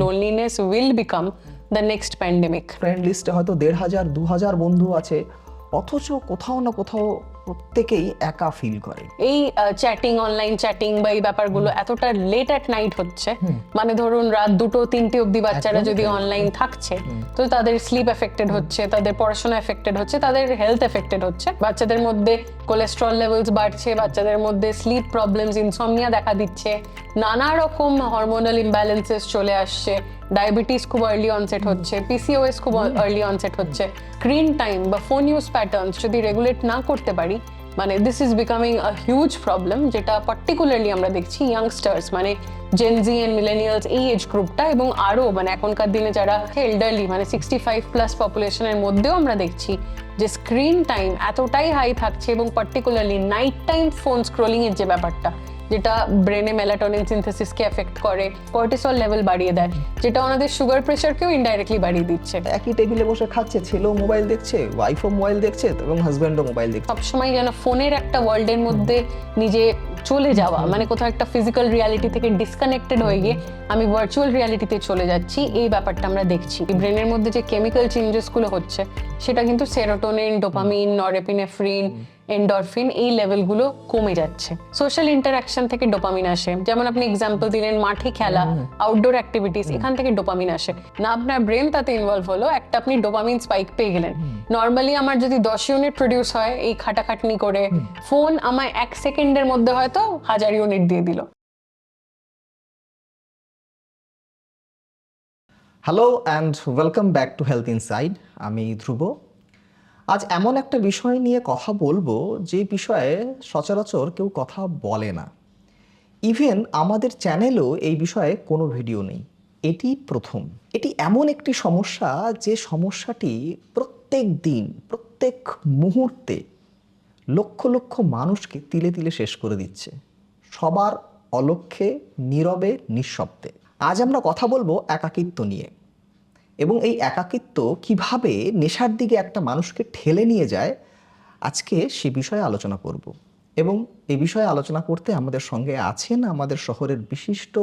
loneliness will become the next pandemic. Friend লিস্টে হয়তো 1,500-2,000 বন্ধু আছে, অথচ কোথাও না কোথাও প্রত্যেকেই একা ফিল করে। এই চ্যাটিং, অনলাইন চ্যাটিং বা এই ব্যাপারগুলো এতটা লেট অ্যাট নাইট হচ্ছে, মানে ধরুন রাত 2-3 অব্দি বাচ্চারা যদি অনলাইন থাকছে, তো তাদের স্লিপ এফেক্টেড হচ্ছে, তাদের পড়াশোনা এফেক্টেড হচ্ছে, তাদের হেলথ এফেক্টেড হচ্ছে, বাচ্চাদের মধ্যে কোলেস্ট্রল লেভেলস বাড়ছে, বাচ্চাদের মধ্যে স্লিপ প্রবলেমস, ইনসমনিয়া দেখা দিচ্ছে, নানা রকম হরমোনাল ইমব্যালেন্সেস চলে আসছে, ডায়াবেটিস খুব আর্লি অনসেট হচ্ছে, পিসিওএস খুব আর্লি অনসেট হচ্ছে। স্ক্রিন টাইম বা ফোন ইউজ প্যাটার্নস যদি রেগুলেট না করতে পারি, মানে this is becoming a huge problem, যেটা পার্টিকুলারলি আমরা দেখছি ইয়াংস্টার্স, মানে জেনজি এন্ড মিলেনিয়ালস, এই এজ গ্রুপটা, এবং আরও মানে এখনকার দিনে যারা এল্ডারলি মানে 65+ পপুলেশনের মধ্যেও আমরা দেখছি যে স্ক্রিন টাইম এতটাই হাই থাকছে, এবং particularly night time phone scrolling এর যে ব্যাপারটা, যেটা ব্রেনে মেলাটোনিন সিনথেসিসকে এফেক্ট করে, কর্টিসল লেভেল বাড়িয়ে দেয়, যেটা ওনাদের সুগার প্রেশারকেও ইনডাইরেক্টলি বাড়িয়ে দিচ্ছে। একই টেবিলে বসে খাচ্ছে, ছেলেও মোবাইল দেখছে, ওয়াইফও মোবাইল দেখছে এবং হাজব্যান্ডও মোবাইল দেখছে। সবসময় যেন ফোনের একটা ওয়ার্ল্ডের মধ্যে নিজে চলে যাওয়া, মানে কোথাও একটা ফিজিক্যাল রিয়ালিটি থেকে ডিসকানেক্টেড হয়ে গিয়ে আমি ভার্চুয়াল রিয়ালিটিতে চলে যাচ্ছি, এই ব্যাপারটা আমরা দেখছি। ব্রেনের মধ্যে যে কেমিক্যাল চেঞ্জেসগুলো হচ্ছে, সেটা কিন্তু সেরোটোনিন, ডোপামিন, নরএপিনেফ্রিন, এন্ডরফিন, এই লেভেলগুলো কমে যাচ্ছে। সোশ্যাল ইন্টারাকশন থেকে ডোপামিন আসে, যেমন আপনি এক্সাম্পল দিলেন মাঠে খেলা, আউটডোর অ্যাক্টিভিটিস, এখান থেকে ডোপামিন আসে না, আপনার ব্রেন তাতে ইনভলভ হলো, একটা আপনি ডোপামিন স্পাইক পেয়ে গেলেন। নর্মালি আমার যদি 10 ইউনিট প্রডিউস হয় এই খাটাখাটনি করে, ফোন আমায় 1 সেকেন্ডের মধ্যে হয়তো 1000 ইউনিট দিয়ে দিল। Hello and welcome back to health inside. আমি ধ্রুব। আজ এমন একটা বিষয় নিয়ে কথা বলবো যে বিষয়ে সচরাচর কেউ কথা বলে না। ইভেন আমাদের চ্যানেলেও এই বিষয়ে কোনো ভিডিও নেই, এটি প্রথম। এটি এমন একটি সমস্যা যে সমস্যাটি প্রত্যেক দিন, প্রত্যেক মুহূর্তে লক্ষ লক্ষ মানুষকে তিলে তিলে শেষ করে দিচ্ছে, সবার অলক্ষ্যে, নীরবে, নিঃশব্দে। আজ আমরা কথা বলবো একাকিত্ব নিয়ে, এবং এই একাকিত্ব কিভাবে নেশার দিকে একটা মানুষকে ঠেলে নিয়ে যায়, আজকে সে বিষয়ে আলোচনা করব। এবং এই বিষয়ে আলোচনা করতে আমাদের সঙ্গে আছেন আমাদের শহরের বিশিষ্ট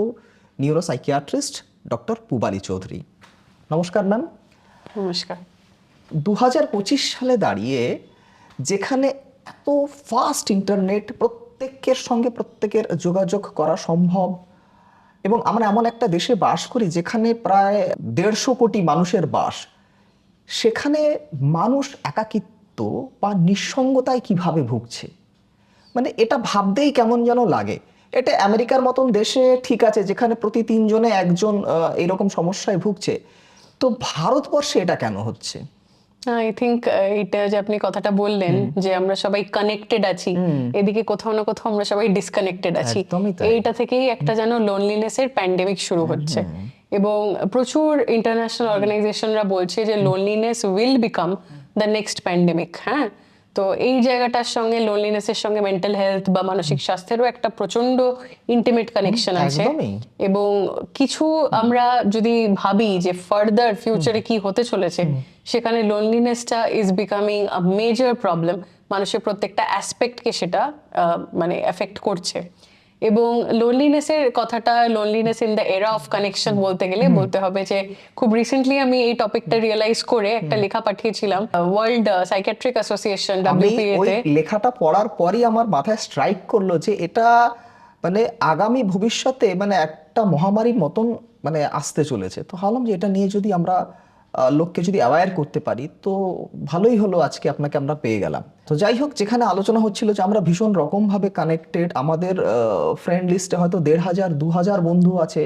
নিউরোসাইকিয়াট্রিস্ট ডক্টর পুবালি চৌধুরী। নমস্কার ম্যাম। নমস্কার। 2025 সালে দাঁড়িয়ে যেখানে এত ফাস্ট ইন্টারনেট, প্রত্যেকের সঙ্গে প্রত্যেকের যোগাযোগ করা সম্ভব, এবং আমরা এমন একটা দেশে বাস করি যেখানে প্রায় 150 কোটি মানুষের বাস, সেখানে মানুষ একাকিত্ব বা নিঃসঙ্গতায় কিভাবে ভুগছে, মানে এটা ভাবতেই কেমন যেন লাগে। এটা আমেরিকার মতন দেশে ঠিক আছে, যেখানে প্রতি 3 জনে একজন এরকম সমস্যায় ভুগছে, তো ভারতবর্ষে এটা কেন হচ্ছে? আই থিঙ্ক এটা যে আপনি কথাটা বললেন যে আমরা সবাই কানেক্টেড আছি, এদিকে কোথাও না কোথাও আমরা সবাই ডিসকানেক্টেড আছি, এইটা থেকেই একটা যেন লোনলিনেসের প্যান্ডেমিক শুরু হচ্ছে। এবং প্রচুর ইন্টারন্যাশনাল অর্গানাইজেশনরা বলছে যে loneliness will become the next pandemic. হ্যাঁ, তো এই জায়গাটার সঙ্গে লোনলিনেসের সঙ্গে মেন্টাল হেলথ বা মানসিক স্বাস্থ্যেরও একটা প্রচন্ড ইন্টিমেট কানেকশন আছে। এবং কিছু আমরা যদি ভাবি যে ফার্দার ফিউচারে কি হতে চলেছে, সেখানে লোনলিনেসটা is becoming a major problem, মানুষের প্রত্যেকটা অ্যাসপেক্টকে সেটা মানে এফেক্ট করছে। এবং লোনলিনেসের কথাটা, লোনলিনেস ইন দ্য এরা অফ কানেকশন বলতে গেলে বলতে হবে যে খুব রিসেন্টলি আমি এই টপিকটা রিয়েলাইজ করে একটা লেখা পাঠিয়েছিলাম ওয়ার্ল্ড সাইকিয়াট্রিক অ্যাসোসিয়েশন WPA তে। লেখাটা পড়ার পরই আমার মাথায় স্ট্রাইক করলো যে এটা মানে আগামী ভবিষ্যতে মানে একটা মহামারীর মতন মানে আসতে চলেছে। তো ভাবলাম যে এটা নিয়ে যদি আমরা লোককে যদি অ্যাওয়্যার করতে পারি তো ভালোই হলো, আজকে আপনাকে আমরা পেয়ে গেলাম। তো যাই হোক, যেখানে আলোচনা হচ্ছিল যে আমরা ভীষণ রকমভাবে কানেক্টেড, আমাদের ফ্রেন্ড লিস্টে হয়তো 1,500-2,000 বন্ধু আছে,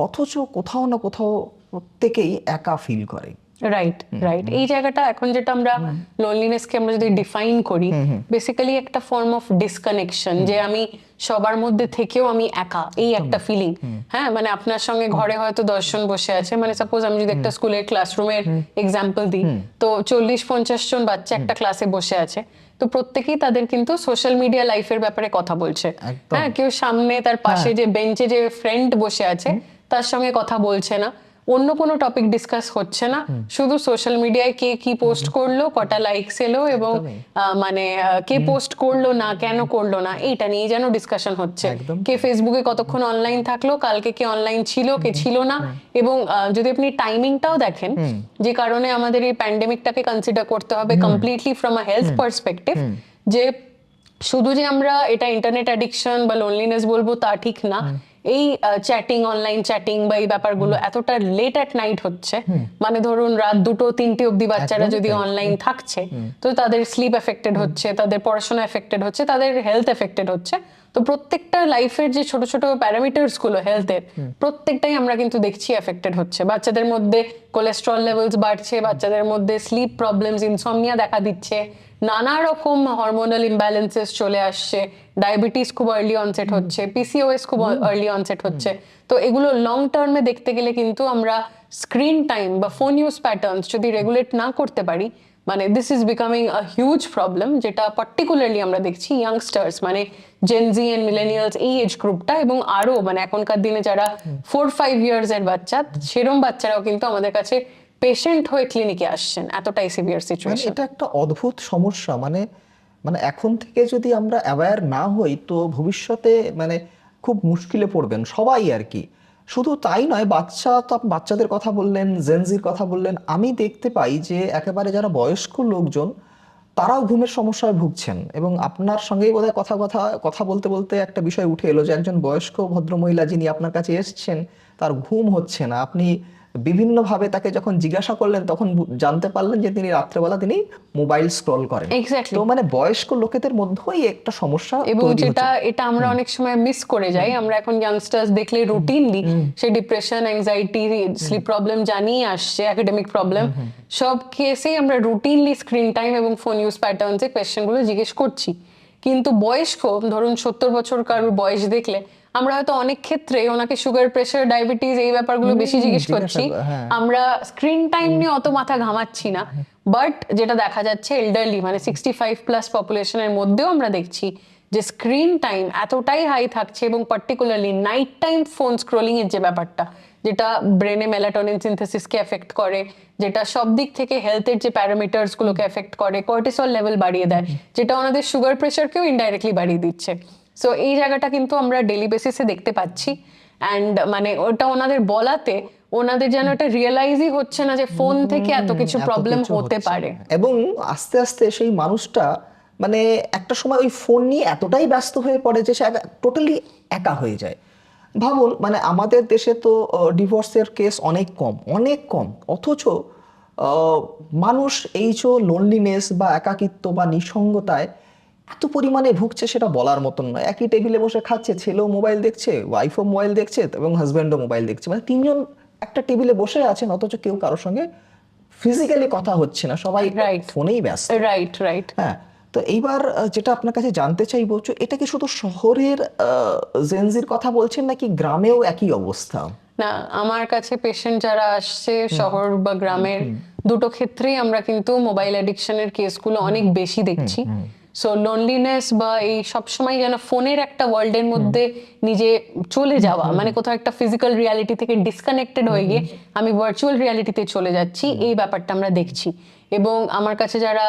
অথচ কোথাও না কোথাও প্রত্যেকেই একা ফিল করে। Right right. এই জায়গাটা এখন যেটা আমরা লোনলিনেসকে আমরা যদি ডিফাইন করি, বেসিক্যালি একটা ফর্ম অফ ডিসকানেকশন, যে আমি সবার মধ্যে থেকেও আমি একা, এই একটা ফিলিং। হ্যাঁ, মানে আপনার সঙ্গে ঘরে হয়তো 10 জন বসে আছে, মানে সাপোজ আমি যদি একটা স্কুলের ক্লাসরুমের এক্সাম্পল দিই, তো 40-50 জন বাচ্চা একটা ক্লাসে বসে আছে, তো প্রত্যেকেই তাদের কিন্তু সোশ্যাল মিডিয়া লাইফের ব্যাপারে কথা বলছে। হ্যাঁ, কেউ সামনে তার পাশে যে বেঞ্চে যে ফ্রেন্ড বসে আছে তার সঙ্গে কথা বলছে না, অন্য কোনো টপিক ডিসকাস হচ্ছে না, শুধু সোশ্যাল মিডিয়ায় কে কি পোস্ট করলো, কটা লাইকস এলো এবং কে পোস্ট করলো না, কেন করলো না, এইটা নিয়ে যেন ডিসকাশন হচ্ছে। একদম কে ফেসবুকে কতক্ষণ অনলাইন থাকলো, কালকে কে অনলাইন ছিল, কে ছিল না। এবং যদি আপনি টাইমিংটাও দেখেন, যে কারণে আমাদের এই প্যান্ডেমিকটাকে কনসিডার করতে হবে completely from a health perspective, যে শুধু যে আমরা এটা ইন্টারনেট অ্যাডিকশন বা লোনলিনেস বলবো তা ঠিক না। এই চ্যাটিং, অনলাইন চ্যাটিং বা এই ব্যাপারগুলো এতটা লেট অ্যাট নাইট হচ্ছে, মানে ধরুন রাত 2-3 অব্দি বাচ্চারা যদি অনলাইন থাকছে, তো তাদের স্লিপ এফেক্টেড হচ্ছে, তাদের পড়াশোনা এফেক্টেড হচ্ছে, তাদের হেলথ এফেক্টেড হচ্ছে। তো প্রত্যেকটা লাইফের যে ছোট ছোট প্যারামিটার্স গুলো হেলথের, প্রত্যেকটাই আমরা কিন্তু দেখছি এফেক্টেড হচ্ছে। বাচ্চাদের মধ্যে কোলেস্ট্রল লেভেলস বাড়ছে, বাচ্চাদের মধ্যে স্লিপ প্রবলেমস, ইনসমনিয়া দেখা দিচ্ছে, নানা রকম হরমোনাল ইমব্যালেন্সেস চলে আসছে, ডায়াবেটিস খুব আর্লি অনসেট হচ্ছে, পিসিওএস খুব আর্লি অনসেট হচ্ছে। তো এগুলো লং টার্মে দেখতে গেলে কিন্তু আমরা স্ক্রিন টাইম বা ফোন ইউজ প্যাটার্নস যদি রেগুলেট না করতে পারি, মানে this is becoming a huge problem, যেটা পার্টিকুলারলি আমরা দেখছি ইয়াংস্টার্স, মানে জেনজি এন্ড মিলেনিয়ালস, এই এজ গ্রুপটা, এবং আরো মানে এখনকার দিনে যারা 4-5 ইয়ার্স এর বাচ্চা, সেরকম বাচ্চারাও কিন্তু আমাদের কাছে পেশেন্ট হয়ে ক্লিনিকে আসছেন, এতটাই সিভিয়ার সিচুয়েশন। এটা একটা অদ্ভুত সমস্যা। মানে মানে এখন থেকে যদি আমরা অ্যাওয়্যার না হই তো ভবিষ্যতে খুব মুশকিলে পড়বেন সবাই আর কি। শুধু তাই নয়, বাচ্চাদের কথা বললেন, জেনজির কথা বললেন, আমি দেখতে পাই যে একেবারে যারা বয়স্ক লোকজন তারাও ঘুমের সমস্যায় ভুগছেন। এবং আপনার সঙ্গেই বোধহয় কথা বলতে বলতে একটা বিষয় উঠে এলো যে একজন বয়স্ক ভদ্রমহিলা যিনি আপনার কাছে এসছেন, তার ঘুম হচ্ছে না। আপনি বিভিন্নভাবে তাকে যখন জিজ্ঞাসা করলেন তখন জানতে পারলেন যে তিনি রাত্রেবেলা মোবাইল স্ক্রল করেন। এক্স্যাক্টলি। তো বয়স্ক লোকেদের মধ্যেই একটা সমস্যা এবং তৈরি হচ্ছে। এটা আমরা অনেক সময় মিস করে যাই। আমরা এখন ইয়াংস্টার্স দেখলে রুটিনলি সে ডিপ্রেশন, অ্যাংজাইটি, স্লিপ প্রবলেম জানিয়ে আসছে, একাডেমিক প্রবলেম, সব কেসেই আমরা রুটিনলি স্ক্রিন টাইম এবং ফোন ইউজ প্যাটার্নসে কোয়েশ্চেনগুলো জিজ্ঞেস করছি। কিন্তু বয়স্ক, ধরুন 70 বছর কারোর বয়স দেখলে আমরা হয়তো অনেক ক্ষেত্রে ওনাকে সুগার, প্রেশার, ডায়াবেটিস এই ব্যাপারগুলো বেশি জিজ্ঞেস করছি, আমরা স্ক্রিন টাইম নিয়ে অত মাথা ঘামাচ্ছি না। বাট যেটা দেখা যাচ্ছে এল্ডারলি, মানে 65+ পপুলেশনের মধ্যেও আমরা দেখছি যে স্ক্রিন টাইম এতটাই হাই থাকছে, এবং particularly night time phone scrolling এর যে ব্যাপারটা, যেটা ব্রেনে মেলাটোনিন সিনথেসিসকে এফেক্ট করে, যেটা সব দিক থেকে হেলথের যে প্যারামিটার্স গুলোকে এফেক্ট করে, কর্টিসল লেভেল বাড়িয়ে দেয়, যেটা ওনাদের সুগার, প্রেশারকেও ইনডাইরেক্টলি বাড়িয়ে দিচ্ছে। সো এই জায়গাটা কিন্তু আমরা ডেইলি বেসিসে দেখতে পাচ্ছি। অ্যান্ড ওটা ওনাদের বলাতে ওনাদের যেন এটা রিয়েলাইজই হচ্ছে না যে ফোন থেকে এত কিছু প্রবলেম হতে পারে। এবং আস্তে আস্তে সেই মানুষটা একটা সময় ওই ফোন নিয়ে এতটাই ব্যস্ত হয়ে পড়ে যে সে টোটালি একা হয়ে যায়। ভাবুন, আমাদের দেশে তো ডিভোর্সের কেস অনেক কম, অথচ মানুষ এই যে লোনলিনেস বা একাকিত্ব বা নিঃসঙ্গতায় এত পরিমাণে ভুগছে সেটা বলার মতন নয়। একই টেবিলে বসে খাচ্ছে, ছেলেও মোবাইল দেখছে, ওয়াইফও মোবাইল দেখছে এবং হাজব্যান্ডও মোবাইল দেখছে, তিনজন একটা টেবিলে বসে আছেন, অথচ কেউ কারোর সঙ্গে ফিজিক্যালি কথা হচ্ছে না, সবাই ফোনেই ব্যস্ত। রাইট। হ্যাঁ, তো এইবার যেটা আপনার কাছে জানতে চাইবো, এটা কি শুধু শহরের জেনজির কথা বলছেন নাকি গ্রামেও একই অবস্থা? না, আমার কাছে পেশেন্ট যারা আসছে শহর বা গ্রামের, দুটো ক্ষেত্রেই আমরা কিন্তু মোবাইল অ্যাডিকশনের কেসগুলো অনেক বেশি দেখছি। সো লোনলিনেস বা এই সবসময় যেন ফোনের একটা ওয়ার্ল্ডের মধ্যে নিজে চলে যাওয়া, কোথাও একটা ফিজিক্যাল রিয়ালিটি থেকে ডিসকানেক্টেড হয়ে গিয়ে আমি ভার্চুয়াল রিয়ালিটিতে চলে যাচ্ছি, এই ব্যাপারটা আমরা দেখছি। এবং আমার কাছে যারা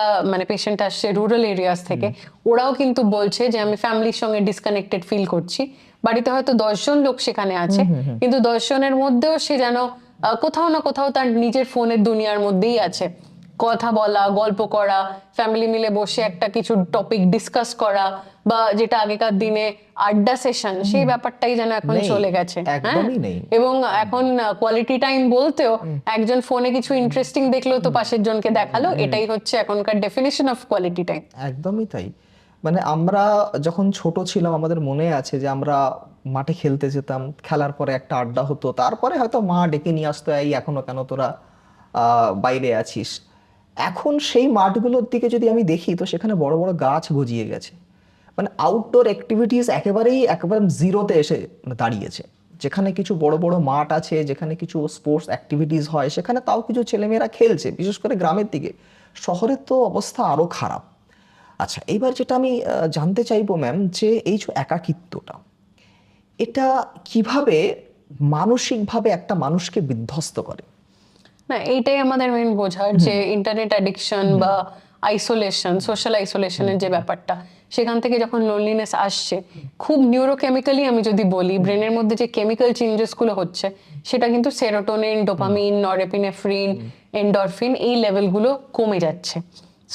পেশেন্ট আসছে রুরাল এরিয়াস থেকে, ওরাও কিন্তু বলছে যে আমি ফ্যামিলির সঙ্গে ডিসকানেক্টেড ফিল করছি। বাড়িতে হয়তো 10 জন লোক সেখানে আছে, কিন্তু 10 জনের মধ্যেও সে যেন কোথাও না কোথাও তার নিজের ফোনের দুনিয়ার মধ্যেই আছে। কথা বলা, গল্প করা, ফ্যামিলি মিলে বসে একটা কিছু টপিক ডিসকাস করা, বা যেটা আগেকার দিনে আড্ডা সেশন, সেই ব্যাপারটাই যেন এখন চলে গেছে। এবং এখন কোয়ালিটি টাইম বলতেও একজন ফোনে কিছু ইন্টারেস্টিং দেখলো তো পাশের জনকে দেখালো, এটাই হচ্ছে এখনকার ডেফিনিশন অফ কোয়ালিটি টাইম। একদমই তাই। আমরা যখন ছোট ছিলাম আমাদের মনে আছে যে আমরা মাঠে খেলতে যেতাম, খেলার পরে একটা আড্ডা হতো, তারপরে হয়তো মা ডেকে নিয়ে আসতো, এই এখনো কেন তোরা বাইরে আছিস। এখন সেই মাঠগুলোর দিকে যদি আমি দেখি তো সেখানে বড় বড় গাছ গজিয়ে গেছে, আউটডোর অ্যাক্টিভিটিস একেবারে জিরোতে এসে দাঁড়িয়েছে। যেখানে কিছু বড় বড় মাঠ আছে, যেখানে কিছু স্পোর্টস অ্যাক্টিভিটিস হয়, সেখানে তাও কিছু ছেলেমেয়েরা খেলছে, বিশেষ করে গ্রামের দিকে। শহরের তো অবস্থা আরো খারাপ। আচ্ছা, এইবার যেটা আমি জানতে চাইবো ম্যাম, যে এই যে একাকিত্বটা, এটা কিভাবে মানসিকভাবে একটা মানুষকে বিধ্বস্ত করে? না, এইটাই আমাদের মেইন বোঝার যে ইন্টারনেট অ্যাডিকশন বা আইসোলেশন, সোশ্যাল আইসোলেশনের যে ব্যাপারটা, সেখান থেকে যখন লোনলিনেস আসছে, খুব নিউরোকেমিক্যালি আমি যদি বলি, ব্রেনের মধ্যে যে কেমিক্যাল চেঞ্জেস গুলো হচ্ছে, সেটা কিন্তু সেরোটোনিন, ডোপামিন, নরএপিনেফ্রিন, এন্ডরফিন, এই লেভেলগুলো কমে যাচ্ছে।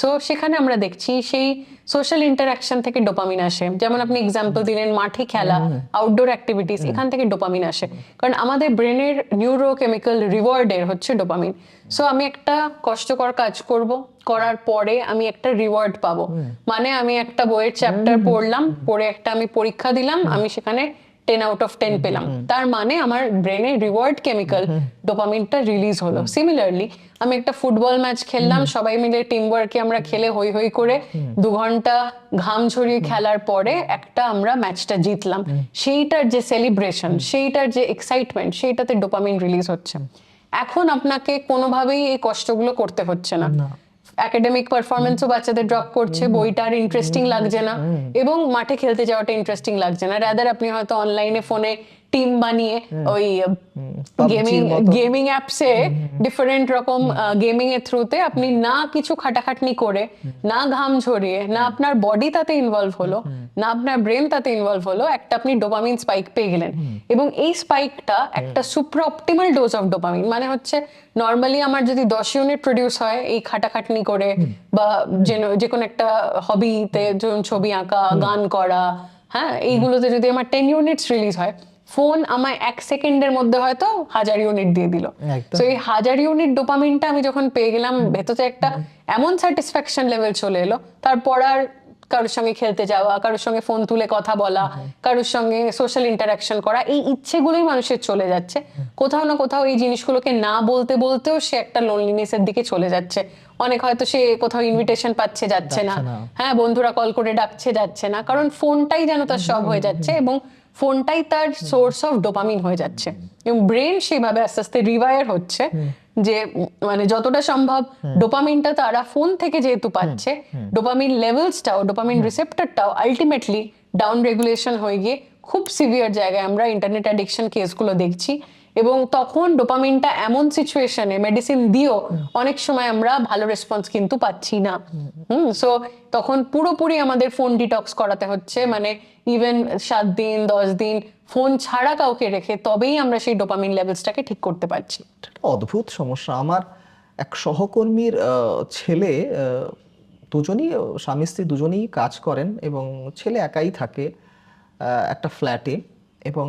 সো সেখানে আমরা দেখছি সেই সোশ্যাল ইন্টারাকশন থেকে ডোপামিন আসে। যেমন আপনি এক্সাম্পল দিলেন মাঠে খেলা, আউটডোর অ্যাক্টিভিটিস, এখান থেকে ডোপামিন আসে, কারণ আমাদের ব্রেনের নিউরোকেমিক্যাল রিওয়ার্ডের হচ্ছে ডোপামিন। সো আমি একটা কষ্টকর কাজ করব, করার পরে আমি একটা রিওয়ার্ড পাবো, মানে আমি একটা বইয়ের চ্যাপ্টার পড়লাম, পড়ে একটা আমি পরীক্ষা দিলাম, আমি সেখানে 10 আউট অফ 10 পেলাম, তার মানে আমার ব্রেনে রিওয়ার্ড কেমিক্যাল ডোপামিনটা রিলিজ হলো। সিমিলারলি আমি একটা ফুটবল ম্যাচ খেললাম, সবাই মিলে টিম ওয়ার্কে আমরা খেলে হই হই করে 2 ঘন্টা ঘাম ঝরিয়ে খেলার পরে একটা আমরা ম্যাচটা জিতলাম, সেইটার যে সেলিব্রেশন, সেইটার যে এক্সাইটমেন্ট, সেইটাতে ডোপামিন রিলিজ হচ্ছে। এখন আপনাকে কোনোভাবেই এই কষ্টগুলো করতে হচ্ছে না, একাডেমিক পারফরমেন্সও বাচ্চাদের ড্রপ করছে, বইটা আর ইন্টারেস্টিং লাগছে না, এবং মাঠে খেলতে যাওয়াটা ইন্টারেস্টিং লাগছে না। রাদার আপনি হয়তো অনলাইনে ফোনে টিম বানিয়ে ওই গেমিং অ্যাপসে ডিফারেন্ট রকম গেমিং এর থ্রুতে আপনি না কিছু খাটাখাটনি করে, না ঘাম ঝরিয়ে, না আপনার বডি তাতে ইনভলভ হলো, না আপনার ব্রেন তাতে ইনভলভ হলো, একটা আপনি ডোপামিন স্পাইক পেয়ে গেলেন। এবং এই স্পাইকটা একটা super optimal dose of dopamine, মানে হচ্ছে নর্মালি আমার যদি 10 ইউনিট প্রডিউস হয় এই খাটাখাটনি করে, বা যে কোনো একটা হবিতে, যেমন ছবি আঁকা, গান করা, হ্যাঁ, এইগুলোতে যদি আমার 10 ইউনিটস রিলিজ হয়, ফোন আমায় 1 সেকেন্ডের মধ্যে হয়তো 1000 ইউনিট দিয়ে দিল। তো এই 1000 ইউনিট ডোপামিনটা আমি যখন পেয়ে গেলাম, ভেতরে একটা এমন স্যাটিসফ্যাকশন লেভেল চলে এলো, তারপর আর কারোর সঙ্গে খেলতে যাওয়া, কারোর সঙ্গে ফোন তুলে কথা বলা, কারোর সঙ্গে সোশ্যাল ইন্টারাকশন করা, এই ইচ্ছেগুলোই মানুষের চলে যাচ্ছে। কোথাও না কোথাও এই জিনিসগুলোকে না বলতে বলতেও সে একটা লোনলিনেসের দিকে চলে যাচ্ছে। অনেক হয়তো সে কোথাও ইনভিটেশন পাচ্ছে, যাচ্ছে না, হ্যাঁ, বন্ধুরা কল করে ডাকছে, যাচ্ছে না, কারণ ফোনটাই যেন তার সব হয়ে যাচ্ছে, এবং ফোনটাই তার সোর্স অফ ডোপামিন হয়ে যাচ্ছে। এবং ব্রেন সেভাবে আস্তে আস্তে রিওয়ায়ার হচ্ছে যে মানে যতটা সম্ভব ডোপামিনটা তারা ফোন থেকে যেহেতু পাচ্ছে, ডোপামিন লেভেলসটাও, ডোপামিন রিসেপ্টরটাও আলটিমেটলি ডাউন রেগুলেশন হয়ে গিয়ে খুব সিভিয়ার জায়গায় আমরা ইন্টারনেট অ্যাডিকশন কেসগুলো দেখছি। এবং তখন ডোপামিনটা এমন সিচুয়েশনে মেডিসিন দিও অনেক সময় আমরা ভালো রেসপন্স কিন্তু পাচ্ছি না। সো তখন পুরোপুরি আমাদের ফোন ডিটক্স করাতে হচ্ছে, মানে ইভেন 7 দিন 10 দিন ফোন ছাড়া কাউকে রেখে, তবেই আমরা সেই ডোপামিন লেভেলসটাকে ঠিক করতে পারছি। অদ্ভুত সমস্যা। আমার এক সহকর্মীর ছেলে, দুজনই স্বামী স্ত্রী দুজনেই কাজ করেন, এবং ছেলে একাই থাকে একটা ফ্ল্যাটে, এবং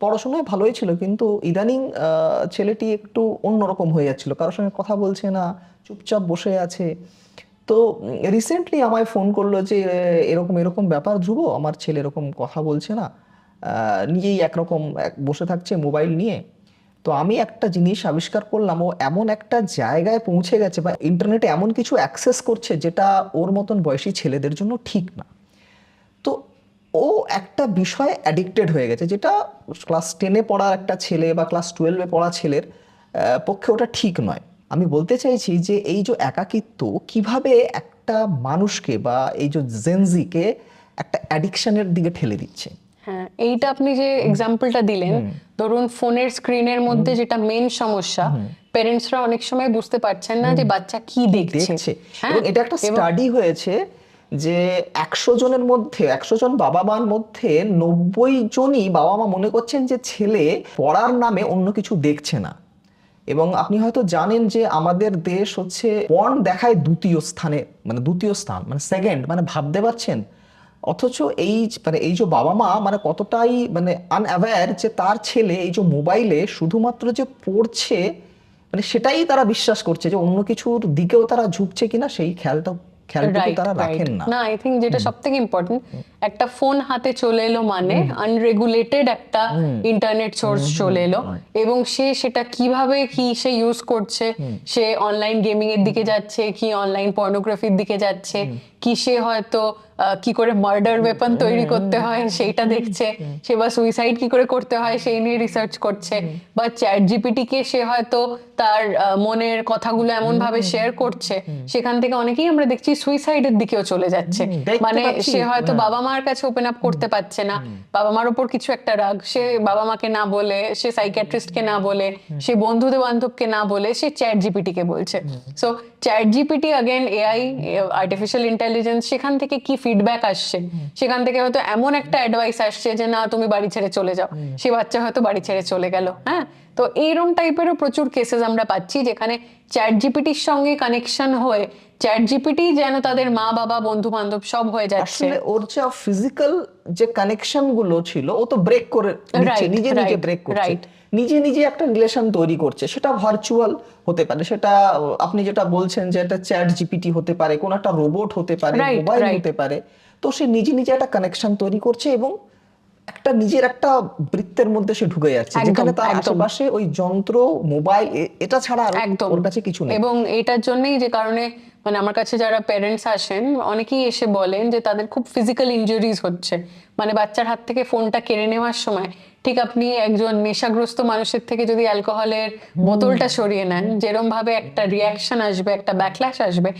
পড়াশোনায় ভালোই ছিল, কিন্তু ইদানিং ছেলেটি একটু অন্যরকম হয়ে যাচ্ছিল, কারোর সঙ্গে কথা বলছে না, চুপচাপ বসে আছে। তো রিসেন্টলি আমায় ফোন করলো যে এরকম এরকম ব্যাপার ধ্রুব, আমার ছেলে এরকম কথা বলছে না, নিজেই একরকম বসে থাকছে মোবাইল নিয়ে। তো আমি একটা জিনিস আবিষ্কার করলাম, ও এমন একটা জায়গায় পৌঁছে গেছে, বা ইন্টারনেটে এমন কিছু অ্যাক্সেস করছে যেটা ওর মতন বয়সী ছেলেদের জন্য ঠিক না। তো ও একটা বিষয়ে অ্যাডিক্টেড হয়ে গেছে, যেটা ক্লাস 10-এ পড়া একটা ছেলে বা ক্লাস 12-এ পড়া ছেলের পক্ষে ওটা ঠিক নয়। আমি বলতে চাইছি যে এই যে একাকিত্ব কিভাবে একটা মানুষকে বা এই যে জেনজিকে একটা অ্যাডিকশনের দিকে ঠেলে দিচ্ছে। হ্যাঁ, এইটা আপনি যে এক্সাম্পলটা দিলেন, ধরুন ফোনের স্ক্রিনের মধ্যে যেটা মেন সমস্যা, পেরেন্টসরা অনেক সময় বুঝতে পারছেন না যে বাচ্চা কি দেখছে। এবং এটা একটা স্টাডি হয়েছে যে 100 জনের মধ্যে, 100 জন বাবা মার মধ্যে 90 জনই বাবা মা মনে করছেন যে ছেলে পড়ার নামে অন্য কিছু দেখছে না। এবং আপনি হয়তো জানেন যে আমাদের দেশ হচ্ছে পর্ন দেখায় দ্বিতীয় স্থান, মানে সেকেন্ড, মানে ভাবতে পারছেন। অথচ এই যে বাবা মা মানে কতটাই মানে আনঅ্যাওয়্যার যে তার ছেলে এই যে মোবাইলে শুধুমাত্র যে পড়ছে, মানে সেটাই তারা বিশ্বাস করছে, যে অন্য কিছুর দিকেও তারা ঝুঁকছে কিনা সেই খেয়ালটুকু তারা রাখেন না। না, আই থিঙ্ক যেটা সবথেকে ইম্পর্টেন্ট, একটা ফোন হাতে চলে এলো মানে আনরেগুলেটেড একটা ইন্টারনেট সোর্স চলে এলো, এবং সে সেটা কিভাবে সে ইউজ করছে, সে অনলাইন গেমিং এর দিকে যাচ্ছে কি অনলাইন পর্নোগ্রাফির দিকে যাচ্ছে কি, সে হয়তো কি করে মার্ডার ওয়েপন তৈরি করতে হয় সেইটা দেখছে, সে বা সুইসাইড কি করে করতে হয় সেই নিয়ে রিসার্চ করছে, বা চ্যাট জিপিটি কে সে হয়তো তার মনের কথাগুলো এমন ভাবে শেয়ার করছে সেখান থেকে অনেকেই আমরা দেখছি সুইসাইডের দিকেও চলে যাচ্ছে। দেখতে মানে পাচ্ছি, সে হয়তো হ্যাঁ। বাবা মার কাছে ওপেন আপ করতে পারছে না, বাবা মার উপর কিছু একটা রাগ, সে বাবা মাকে না বলে, সে সাইকিয়াট্রিস্ট কে না বলে, সে বন্ধুদের বান্ধবকে না বলে সে চ্যাট জিপিটি কে বলছে। So chat GPT again AI, artificial intelligence, সেখান থেকে কি ফিডব্যাক আসছে, সেখান থেকে হয়তো এমন একটা অ্যাডভাইস আসছে যে না তুমি বাড়ি ছেড়ে চলে যাও, সে বাচ্চা হয়তো বাড়ি ছেড়ে চলে গেল। হ্যাঁ, তো এইরকম টাইপেরও প্রচুর কেসেস আমরা পাচ্ছি যেখানে চ্যাট জিপিটির সঙ্গে কানেকশন হয়ে চ্যাট জিপিটি যেন তাদের মা বাবা বন্ধু বান্ধব সব হয়ে যাচ্ছে। আসলে ওর যে ফিজিক্যাল যে কানেকশন গুলো ছিল ও তো ব্রেক করে দিচ্ছে, Right, নিজে নিজে right, ব্রেক করছে, right. নিজে নিজে একটা রিলেশন তৈরি করছে। সেটা ভার্চুয়াল হতে পারে, সেটা আপনি যেটা বলছেন যে একটা চ্যাট জিপিটি হতে পারে, কোন একটা রোবট হতে পারে, Right, মোবাইল right. হতে পারে। তো সে নিজে নিজে একটা কানেকশন তৈরি করছে এবং একটা নিজের একটা বৃত্তের মধ্যে সে ঢুকে যাচ্ছে, একদম, যেখানে তার একদম। আশেপাশে ওই যন্ত্র, মোবাইল, এটা ছাড়া আর একদম ওর কাছে কিছু নেই। এবং এটার জন্যই যে কারণে মানে আমার কাছে যারা প্যারেন্টস আসেন অনেকেই এসে বলেন যে তাদের খুব ফিজিক্যাল ইনজুরিজ হচ্ছে। মানে বাচ্চার হাত থেকে ফোনটা কেড়ে নেওয়ার সময় ঠিক আপনি একজন নেশাগ্রস্ত মানুষের থেকে যদি অ্যালকোহলের বোতলটা সরিয়ে নেন যেরকম ভাবে একটা রিয়াকশন আসবে, একটা ব্যাকল্যাশ আসবে,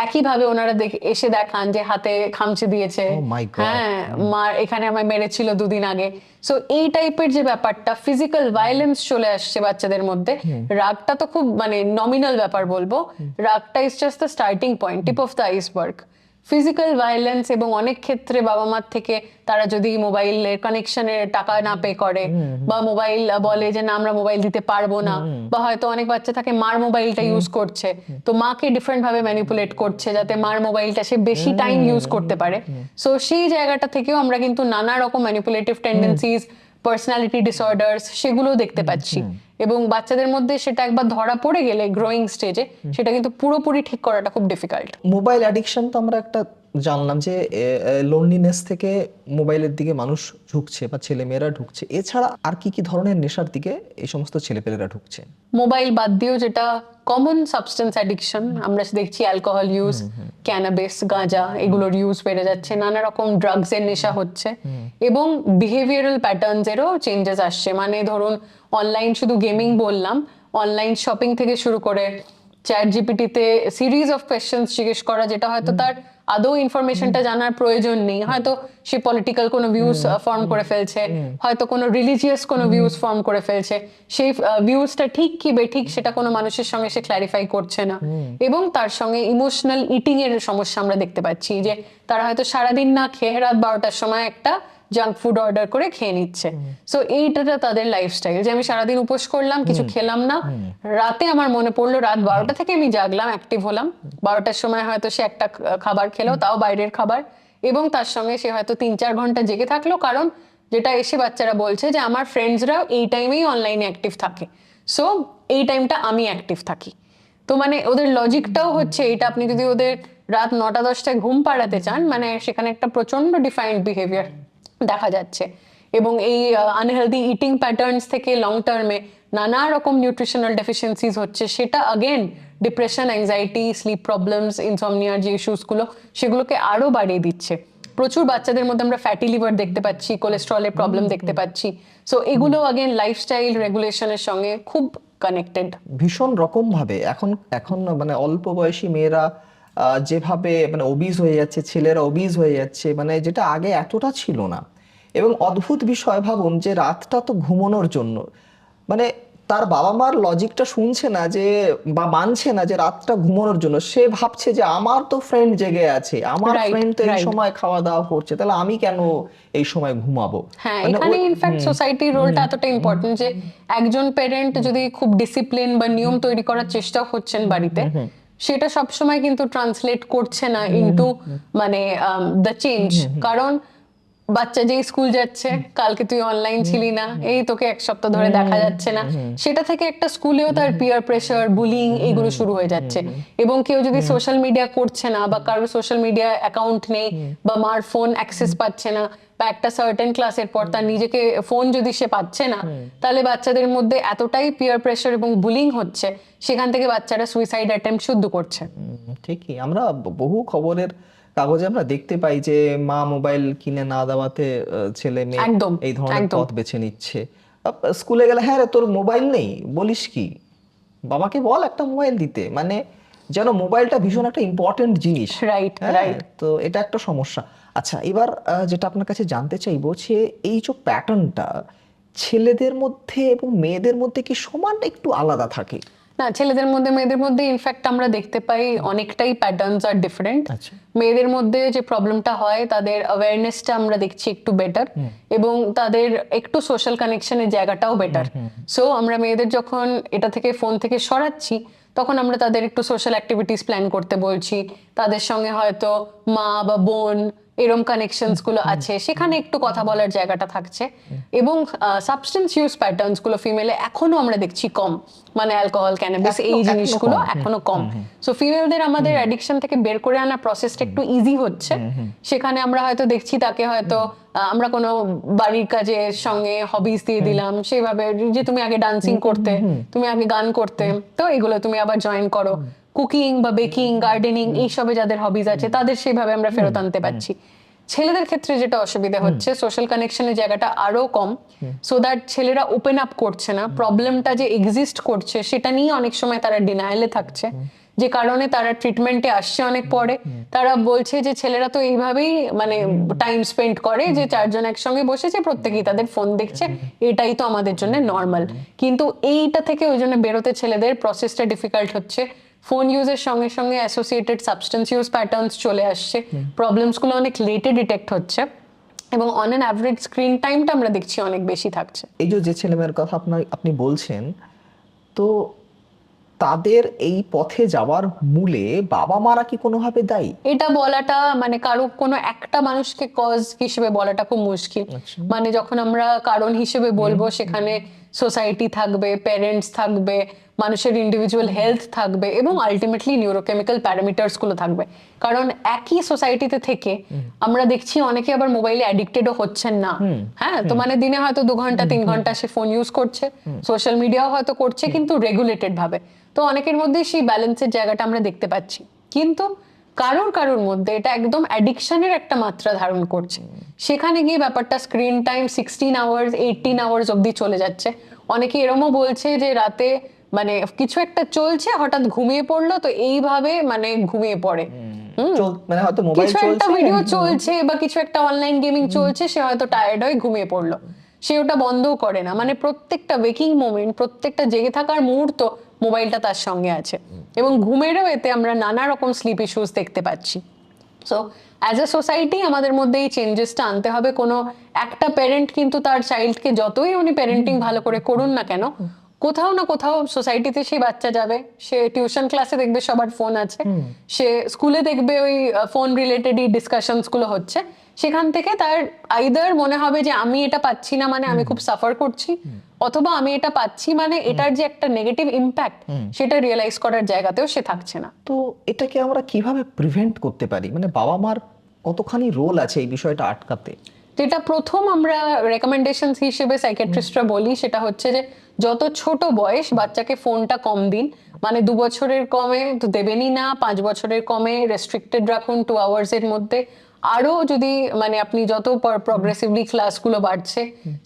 একইভাবে ওনারা এসে দেখান যে হাতে খামচে দিয়েছে, Oh my God. হ্যাঁ মা এখানে আমায় মেরেছিল দুদিন আগে। সো এই টাইপের যে ব্যাপারটা ফিজিক্যাল ভায়োলেন্স চলে আসছে বাচ্চাদের মধ্যে। রাগটা তো খুব মানে নমিনাল ব্যাপার বলবো, রাগটা is just the starting point, tip of the iceberg. Physical violence এবং অনেক ক্ষেত্রে বাবা মার থেকে তারা যদি মোবাইলের কানেকশনের টাকা না পে করে বা মোবাইল বলে যে না আমরা মোবাইল দিতে পারবো না, বা হয়তো অনেক বাচ্চা থাকে মার মোবাইলটা ইউজ করছে, তো মাকে ডিফারেন্ট ভাবে ম্যানিপুলেট করছে যাতে মার মোবাইলটা সে বেশি টাইম ইউজ করতে পারে। সো সেই জায়গাটা থেকেও আমরা কিন্তু নানা রকম ম্যানিপুলেটিভ টেন্ডেন্সিজ, পার্সোনালিটি ডিসঅর্ডার্স সেগুলো দেখতে পাচ্ছি। এবং বাচ্চাদের মধ্যে সেটা একবার ধরা পড়ে গেলে গ্রোয়িং স্টেজে সেটা কিন্তু পুরোপুরি ঠিক করাটা খুব ডিফিকাল্ট। মোবাইল অ্যাডিকশন তো আমরা একটা জানলাম যে লোনলিনেস থেকে মোবাইলের দিকে মানুষ ঝুঁকছে বা ছেলেমেয়েরা ঢুকছে, এছাড়া আর কি কি ধরনের নেশার দিকে এই সমস্ত ছেলেপেলেরা ঢুকছে? মোবাইল বাদ দিয়েও যেটা কমন সাবস্টেন্স অ্যাডিকশন আমরা দেখছি, অ্যালকোহল ইউজ, ক্যানাবিস, গাঁজা, এগুলোর ইউজ বেড়ে যাচ্ছে, নানা রকম ড্রাগস এর নেশা হচ্ছে এবং বিহেভিয়ারাল প্যাটার্নস এরও চেঞ্জেস আসছে। মানে ধরুন অনলাইন শুধু গেমিং বললাম, অনলাইন শপিং থেকে শুরু করে চ্যাট জিপিটিতে সিরিজ অফ কোয়েশ্চেন্স জিজ্ঞেস করা যেটা হয়তো তার আদৌ ইনফরমেশনটা জানার প্রয়োজন নেই, হয়তো সে পলিটিক্যাল কোনো ভিউজ ফর্ম করে ফেলছে, হয়তো কোনো রিলিজিয়াস কোনো ভিউজ ফর্ম করে ফেলছে, সেই ভিউজটা ঠিক কি বেঠিক সেটা কোনো মানুষের সঙ্গে সে ক্ল্যারিফাই করছে না। এবং তার সঙ্গে ইমোশনাল ইটিং এর সমস্যা আমরা দেখতে পাচ্ছি যে তারা হয়তো সারাদিন না খেয়ে রাত 12টার সময় একটা জাঙ্ক ফুড অর্ডার করে খেয়ে নিচ্ছে। সো এইটা তাদের লাইফস্টাইল, যে আমি সারাদিন উপোস করলাম, কিছু খেলাম না, রাতে আমার মনে পড়লো রাত 12টা থেকে আমি জাগলাম, অ্যাক্টিভ হলাম, 12টার সময় হয়তো সে একটা খাবার খেলো, তাও বাইরের খাবার, এবং তার সঙ্গে সে হয়তো 3-4 ঘন্টা জেগে থাকলো, কারণ যেটা এসে বাচ্চারা বলছে যে আমার ফ্রেন্ডসরাও এই টাইমেই অনলাইনে অ্যাক্টিভ থাকে, সো এই টাইমটা আমি অ্যাক্টিভ থাকি। তো মানে ওদের লজিকটাও হচ্ছে এটা, আপনি যদি ওদের রাত 9টা-10টায় ঘুম পাড়াতে চান মানে সেখানে একটা প্রচন্ড ডিফাইন্ড বিহেভিয়ার দেখা যাচ্ছে। এবং এই আনহেলদি ইটিং প্যাটার্নস থেকে লং টার্মে নানা রকম নিউট্রিশনাল ডেফিসিয়েন্সিজ হচ্ছে, সেটা again depression, anxiety, sleep problems, ইনসমনিয়ার যে ইস্যুসগুলো সেগুলোকে আরো বাড়িয়ে দিচ্ছে। প্রচুর বাচ্চাদের মধ্যে আমরা ফ্যাটি লিভার দেখতে পাচ্ছি, কোলেস্ট্রলের প্রবলেম দেখতে পাচ্ছি। সো এগুলো আগেন লাইফস্টাইল রেগুলেশনের সঙ্গে খুব কানেক্টেড ভীষণ রকম ভাবে। এখন এখন মানে অল্প বয়সী মেয়েরা যেভাবে মানে ওবিজ হয়ে যাচ্ছে, ছেলেরা ওবিজ হয়ে যাচ্ছে, মানে যেটা আগে এতটা ছিল না। এবং অদ্ভুত বিষয়, ভাবুন যে রাতটা তো ঘুমানোর জন্য, মানে তার বাবা মার লজিকটা শুনছে না যে বা মানছে না যে রাতটা ঘুমানোর জন্য, সে ভাবছে যে আমার তো ফ্রেন্ড জেগে আছে, আমার Right, ফ্রেন্ড তো এই right. সময় খাওয়া দাওয়া করছে, তাহলে আমি কেন এই সময় ঘুমাবো? হ্যাঁ, মানে এখানে ইনফ্যাক্ট সোসাইটির রোলটা এতটা ইম্পর্টেন্ট যে একজন প্যারেন্ট যদি খুব ডিসিপ্লিন বা নিয়ম তৈরি করার চেষ্টা করছেন বাড়িতে, সেটা সবসময় কিন্তু ট্রান্সলেট করছে না ইনটু মানে দ্য চেঞ্জ। কারণ বাচ্চা যেই স্কুল যাচ্ছে, কালকে তুই অনলাইন ছিলি না, এই তোকে এক সপ্তাহ ধরে দেখা যাচ্ছে না, সেটা থেকে একটা স্কুলেও তার পিয়ার প্রেসার, বুলিং এগুলো শুরু হয়ে যাচ্ছে। এবং কেউ যদি সোশ্যাল মিডিয়া করছে না বা কারোর সোশ্যাল মিডিয়া অ্যাকাউন্ট নেই বা মার ফোন অ্যাক্সেস পাচ্ছে না, বা একটা সার্টেন ক্লাসের পর তার নিজেকে ফোন যদি সে পাচ্ছে না, তাহলে বাচ্চাদের মধ্যে এতটাই পিয়ার প্রেসার এবং বুলিং হচ্ছে, সেখান থেকে বাচ্চারা সুইসাইড অ্যাটেম্প্ট শুদ্ধ করছে। ঠিকই, আমরা বহু খবরের কাগজে আমরা দেখতে পাই যে মা মোবাইল কিনে না দেওয়াতে ছেলে মেয়ে একদম, এই ধরনের একদম। পথ বেছে নিচ্ছে। স্কুলে গেলে, হ্যাঁ রে তোর মোবাইল নেই, বলিস কি, বাবাকে বল একটা মোবাইল দিতে, মানে যেন মোবাইলটা ভীষণ একটা ইম্পর্টেন্ট জিনিস। রাইট, হ্যাঁ, রাইট। তো এটা একটা সমস্যা। আচ্ছা, এবার যেটা আপনার কাছে জানতে চাইবো যে এই যে প্যাটার্নটা ছেলেদের মধ্যে এবং মেয়েদের মধ্যে কি সমান একটু আলাদা থাকে? না, ছেলেদের মধ্যে মেয়েদের মধ্যে ইনফ্যাক্ট আমরা দেখতে পাই অনেকটাই প্যাটার্নস আর ডিফারেন্ট। আচ্ছা। মেয়েদের মধ্যে যে প্রবলেমটা হয়, তাদের অ্যাওয়ারনেসটা আমরা দেখছি একটু বেটার, এবং তাদের একটু সোশ্যাল কানেকশনের জায়গাটাও বেটার। সো আমরা মেয়েদের যখন এটা থেকে ফোন থেকে সরাচ্ছি, তখন আমরা তাদের একটু সোশ্যাল অ্যাক্টিভিটিস প্ল্যান করতে বলছি, তাদের সঙ্গে হয়তো মা বা বোন এরম কানেকশনস গুলো আছে, সেখানে একটু কথা বলার জায়গাটা থাকছে। এবং সাবস্টেন্স ইউজ প্যাটার্নস গুলো ফিমেলে এখনো আমরা দেখছি কম, মানে অ্যালকোহল, ক্যানাবিস, এই এখনো জিনিসগুলো কম। এখনো কম। সো ফিমেলদের আমাদের অ্যাডিকশন থেকে বের করে আনার প্রসেসটা একটু ইজি হচ্ছে। সেখানে আমরা হয়তো দেখছি তাকে হয়তো আমরা কোনো বাড়ির কাজের সঙ্গে হবিস দিয়ে দিলাম, সেইভাবে যে তুমি আগে ডান্সিং করতে, তুমি আগে গান করতে, তো এগুলো তুমি আবার জয়েন করো। কুকিং বা বেকিং, গার্ডেনিং, এইসবে যাদের হবিজ আছে তাদের সেইভাবে আমরা ফেরত আনতে পারছি। ছেলেদের ক্ষেত্রে যেটা অসুবিধা হচ্ছে, সোশ্যাল কানেকশনের জায়গাটা আরো কম, সো দ্যাট ছেলেরা ওপেন আপ করছে না, প্রবলেমটা যে এক্সিস্ট করছে সেটা নিয়ে অনেক সময় তারা ডিনায়ালে থাকছে, যে কারণে তারা ট্রিটমেন্টে আসছে অনেক পরে। তারা বলছে যে ছেলেরা তো এইভাবেই মানে টাইম স্পেন্ড করে, যে চারজন একসঙ্গে বসেছে, প্রত্যেকেই তাদের ফোন দেখছে, এটাই তো আমাদের জন্য নর্মাল। কিন্তু এইটা থেকে ওই জন্য বেরোতে ছেলেদের প্রসেসটা ডিফিকাল্ট হচ্ছে। ফোন ইউজের সঙ্গে সঙ্গে অ্যাসোসিয়েটেড সাবস্টেন্স ইউজ প্যাটার্নস চলে আসছে, প্রবলেমসগুলো অনেক লেটে ডিটেক্ট হচ্ছে, এবং অন অ্যান অ্যাভারেজ স্ক্রিন টাইমটা আমরা দেখছি অনেক বেশি থাকছে। এই যে ছেলেমেয়ের কথা আপনি বলছেন, তো তাদের এই পথে যাওয়ার মূলে বাবা মারা কি কোনোভাবে দায়ী? এটা বলাটা মানে কারো কোনো একটা মানুষকে কজ হিসেবে বলাটা খুব মুশকিল। মানে যখন আমরা কারণ হিসেবে বলবো, সেখানে সোসাইটি থাকবে, প্যারেন্টস থাকবে, মানুষের ইন্ডিভিজুয়াল হেলথ থাকবে, এবং আলটিমেটলি নিউরোকেমিক্যাল প্যারামিটার্স গুলো থাকবে। কারণ একই সোসাইটিতে থেকে আমরা দেখছি অনেকে আবার মোবাইলে অ্যাডিক্টেডও হচ্ছেন না। হ্যাঁ, তো মানে দিনে হয়তো 2 ঘন্টা 3 ঘন্টা সে ফোন ইউজ করছে, সোশ্যাল মিডিয়াও হয়তো করছে, কিন্তু রেগুলেটেড ভাবে। তো অনেকের মধ্যে সেই ব্যালেন্সের জায়গাটা আমরা দেখতে পাচ্ছি। কিন্তু কারোর মধ্যে এটা একদম অ্যাডিকশনের একটা মাত্রা ধারণ করছে, সেখানে গিয়ে ব্যাপারটা স্ক্রিন টাইম 16 আওয়ার্স 18 আওয়ার্স অব্দি চলে যাচ্ছে। অনেকে এরমও বলছে যে রাতে মানে কিছু একটা চলছে, হঠাৎ ঘুমিয়ে পড়লো, তো এইভাবে মানে ঘুমিয়ে পড়ে। মানে হয়তো মোবাইল কিছু একটা চলছে, ভিডিও চলছে বা কিছু একটা অনলাইন গেমিং চলছে, সে হয়তো টায়ার্ড হয়ে ঘুমিয়ে পড়লো, সে ওটা বন্ধও করে না। মানে প্রত্যেকটা ওয়েকিং মোমেন্ট, প্রত্যেকটা জেগে থাকার মুহূর্ত মোবাইলটা তার সঙ্গে আছে, এবং ঘুমেরও এতে আমরা নানা রকম স্লিপ ইস্যুস দেখতে পাচ্ছি। সো অ্যাজ এ সোসাইটি আমাদের মধ্যে এই চেঞ্জেসটা আনতে হবে। কোনো একটা প্যারেন্ট কিন্তু তার চাইল্ডকে যতই উনি প্যারেন্টিং ভালো করে করুন না কেন, কোথাও না কোথাও সোসাইটিতে সেই বাচ্চা যাবে, সে টিউশন ক্লাসে দেখবে সবার ফোন আছে, সে স্কুলে দেখবে ওই ফোন রিলেটেডই ডিসকাশনস গুলো হচ্ছে, সেখান থেকে তার আইদার মনে হবে যে আমি এটা পাচ্ছি না মানে আমি খুব সাফার করছি, অথবা আমি এটা পাচ্ছি মানে এটার যে একটা নেগেটিভ ইম্প্যাক্ট সেটা রিয়েলাইজ করার জায়গাতেও সে থাকছে না। তো এটাকে আমরা কিভাবে প্রিভেন্ট করতে পারি? মানে বাবা মার কতখানি রোল আছে এই বিষয়টা আটকাতে? যেটা প্রথম আমরা রেকমেন্ডেশনস হিসেবে সাইকিয়াট্রিস্টরা বলি, সেটা হচ্ছে যে যত ছোট বয়স বাচ্চাকে ফোনটা কম দিন। মানে 2 বছরের কমে তো দেবেনই না, 5 বছরের কমে রেস্ট্রিক্টেড রাখুন 2 আওয়ার্স এর মধ্যে। আরো যদি মানে আপনি যত প্রগ্রেসিভলি ক্লাসগুলো বাড়ছে,